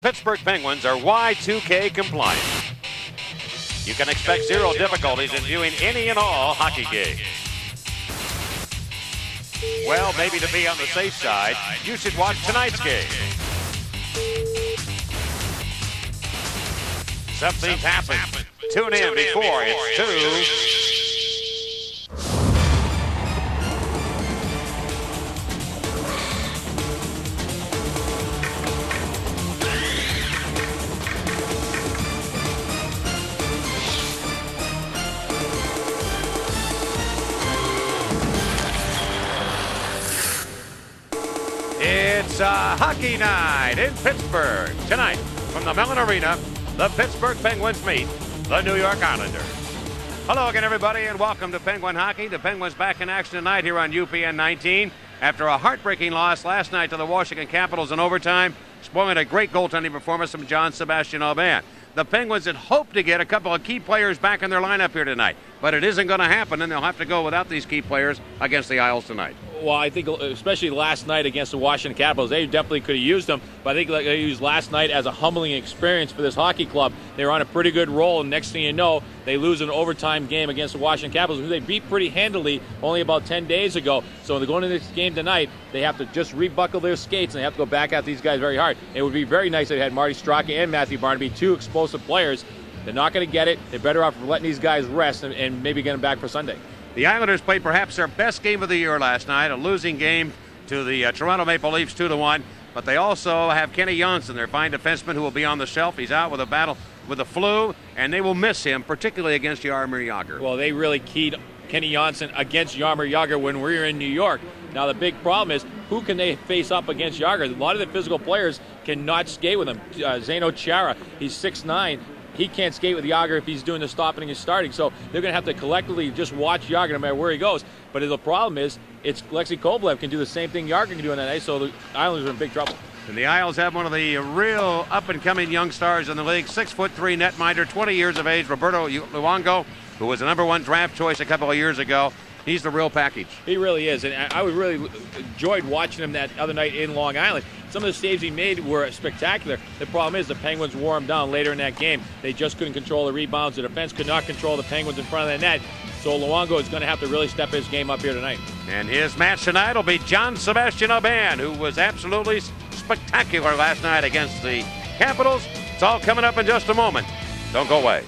Pittsburgh Penguins are Y2K compliant. You can expect zero difficulties in viewing any and all hockey games. Well, maybe to be on the safe side, you should watch tonight's game. Something's happened. Tune in before it's too... It's a hockey night in Pittsburgh. Tonight, from the Mellon Arena, the Pittsburgh Penguins meet the New York Islanders. Hello again, everybody, and welcome to Penguin Hockey. The Penguins back in action tonight here on UPN 19 after a heartbreaking loss last night to the Washington Capitals in overtime, spoiling a great goaltending performance from Jean-Sébastien Aubin. The Penguins had hoped to get a couple of key players back in their lineup here tonight, but it isn't going to happen, and they'll have to go without these key players against the Isles tonight. Well, I think especially last night against the Washington Capitals, they definitely could have used them, but I think they used last night as a humbling experience for this hockey club. They were on a pretty good roll, and next thing you know, they lose an overtime game against the Washington Capitals, who they beat pretty handily only about 10 days ago. So when they're going into this game tonight, they have to just rebuckle their skates, and they have to go back at these guys very hard. It would be very nice if they had Marty Straka and Matthew Barnaby, two explosive players. They're not going to get it. They're better off letting these guys rest and maybe get them back for Sunday. The Islanders played perhaps their best game of the year last night, a losing game to the Toronto Maple Leafs 2-1. But they also have Kenny Janssen, their fine defenseman, who will be on the shelf. He's out with a battle with the flu, and they will miss him, particularly against Jaromir Jagr. Well, they really keyed Kenny Janssen against Jaromir Jagr when we were in New York. Now, the big problem is, who can they face up against Jagr? A lot of the physical players cannot skate with him. Zdeno Chara, he's 6'9". He can't skate with Jagr if he's doing the stopping and starting. So they're going to have to collectively just watch Jagr no matter where he goes. But the problem is, it's Alexei Kovalev can do the same thing Jagr can do in that night, so the Islanders are in big trouble. And the Isles have one of the real up-and-coming young stars in the league, 6'3" netminder, 20 years of age, Roberto Luongo, who was the #1 draft choice a couple of years ago. He's the real package. He really is, and I really enjoyed watching him that other night in Long Island. Some of the saves he made were spectacular. The problem is the Penguins wore him down later in that game. They just couldn't control the rebounds. The defense could not control the Penguins in front of the net. So Luongo is going to have to really step his game up here tonight. And his match tonight will be Jean-Sébastien Aubin, who was absolutely spectacular last night against the Capitals. It's all coming up in just a moment. Don't go away.